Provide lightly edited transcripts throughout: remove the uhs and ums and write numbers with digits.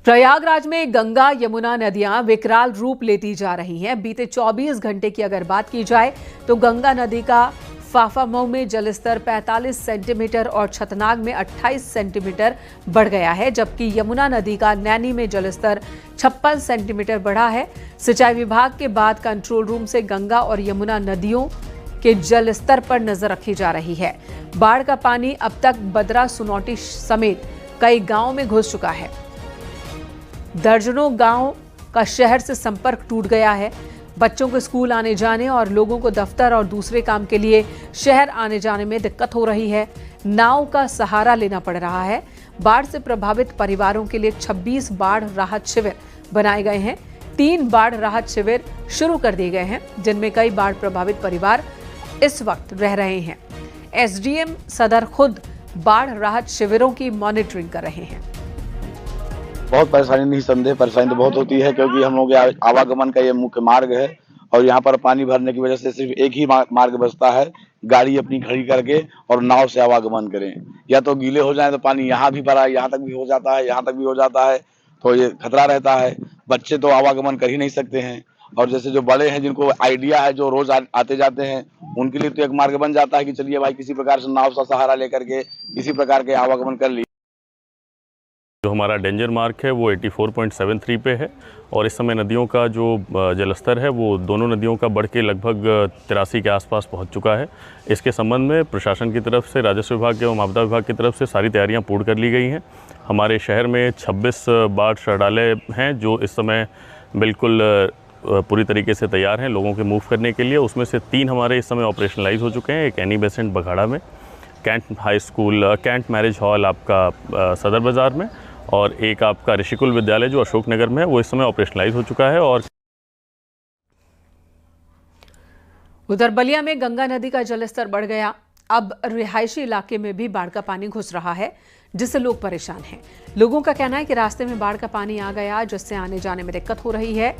प्रयागराज में गंगा यमुना नदियां विकराल रूप लेती जा रही हैं। बीते 24 घंटे की अगर बात की जाए तो गंगा नदी का फाफामऊ में जलस्तर 45 सेंटीमीटर और छतनाग में 28 सेंटीमीटर बढ़ गया है, जबकि यमुना नदी का नैनी में जलस्तर 56 सेंटीमीटर बढ़ा है। सिंचाई विभाग के बाद कंट्रोल रूम से गंगा और यमुना नदियों के जलस्तर पर नजर रखी जा रही है। बाढ़ का पानी अब तक बदरा सुनौटी समेत कई गांवों में घुस चुका है। दर्जनों गांव का शहर से संपर्क टूट गया है। बच्चों को स्कूल आने जाने और लोगों को दफ्तर और दूसरे काम के लिए शहर आने जाने में दिक्कत हो रही है। नाव का सहारा लेना पड़ रहा है। बाढ़ से प्रभावित परिवारों के लिए 26 बाढ़ राहत शिविर बनाए गए हैं। 3 बाढ़ राहत शिविर शुरू कर दिए गए हैं, जिनमें कई बाढ़ प्रभावित परिवार इस वक्त रह रहे हैं। एसडीएम सदर खुद बाढ़ राहत शिविरों की मॉनिटरिंग कर रहे हैं। बहुत परेशानी, नहीं संदेह परेशानी तो बहुत होती है, क्योंकि हम लोग आवागमन का ये मुख्य मार्ग है और यहाँ पर पानी भरने की वजह से सिर्फ एक ही मार्ग बचता है, गाड़ी अपनी खड़ी करके और नाव से आवागमन करें। या तो गीले हो जाए तो पानी यहाँ भी भरा, यहाँ तक भी हो जाता है, यहाँ तक भी हो जाता है, तो ये खतरा रहता है। बच्चे तो आवागमन कर ही नहीं सकते हैं, और जैसे जो बड़े हैं जिनको आइडिया है, जो रोज आते जाते हैं, उनके लिए तो एक मार्ग बन जाता है कि चलिए भाई किसी प्रकार से नाव का सहारा लेकर के किसी प्रकार के आवागमन कर लिए। जो हमारा डेंजर मार्क है वो 84.73 पे है और इस समय नदियों का जो जलस्तर है वो दोनों नदियों का बढ़ के लगभग 83 के आसपास पहुंच चुका है। इसके संबंध में प्रशासन की तरफ से, राजस्व विभाग एवं आपदा विभाग की तरफ से सारी तैयारियां पूर्ण कर ली गई हैं। हमारे शहर में 26 बाढ़ शरणालय हैं जो इस समय बिल्कुल पूरी तरीके से तैयार हैं लोगों के मूव करने के लिए। उसमें से 3 हमारे इस समय ऑपरेशनलाइज हो चुके हैं। एक एनी बेसेंट बघाड़ा में, Cantt high school, Cantt marriage hall आपका सदर बाज़ार में, और एक आपका ऋषिकुल विद्यालय जो अशोक नगर में है वो इस समय ऑपरेशनलाइज हो चुका है। और उधर बलिया में गंगा नदी का जलस्तर बढ़ गया। अब रिहायशी इलाके में भी बाढ़ का पानी घुस रहा है, जिससे लोग परेशान हैं। लोगों का कहना है कि रास्ते में बाढ़ का पानी आ गया, जिससे आने जाने में दिक्कत हो रही है।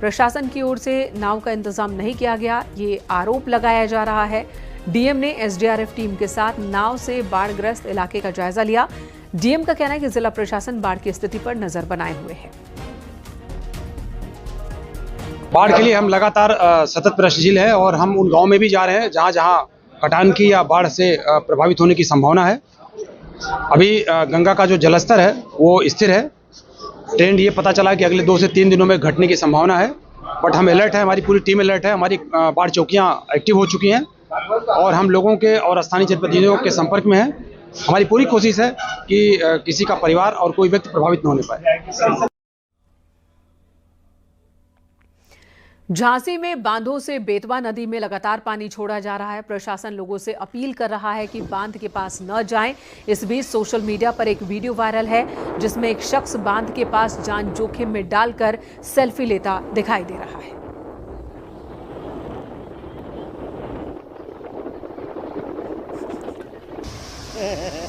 प्रशासन की ओर से नाव का इंतजाम नहीं किया गया, ये आरोप लगाया जा रहा है। डीएम ने एसडीआरएफ टीम के साथ नाव से बाढ़ग्रस्त इलाके का जायजा लिया। डीएम का कहना है कि जिला प्रशासन बाढ़ की स्थिति पर नजर बनाए हुए है। बाढ़ के लिए हम लगातार सतत प्रयासशील है और हम उन गांव में भी जा रहे हैं जहां जहां कटान की या बाढ़ से प्रभावित होने की संभावना है। अभी गंगा का जो जलस्तर है वो स्थिर है। ट्रेंड ये पता चला कि अगले 2 से 3 दिनों में घटने की संभावना है, बट हम अलर्ट है, हमारी पूरी टीम अलर्ट है। हमारी बाढ़ चौकियां एक्टिव हो चुकी हैं और हम लोगों के और स्थानीय जनप्रतिनिधियों के संपर्क में हैं। हमारी पूरी कोशिश है कि किसी का परिवार और कोई व्यक्ति प्रभावित न होने पाए। झांसी में बांधों से बेतवा नदी में लगातार पानी छोड़ा जा रहा है। प्रशासन लोगों से अपील कर रहा है कि बांध के पास न जाएं। इस बीच सोशल मीडिया पर एक वीडियो वायरल है, जिसमें एक शख्स बांध के पास जान जोखिम में डालकर सेल्फी लेता दिखाई दे रहा है। Yeah.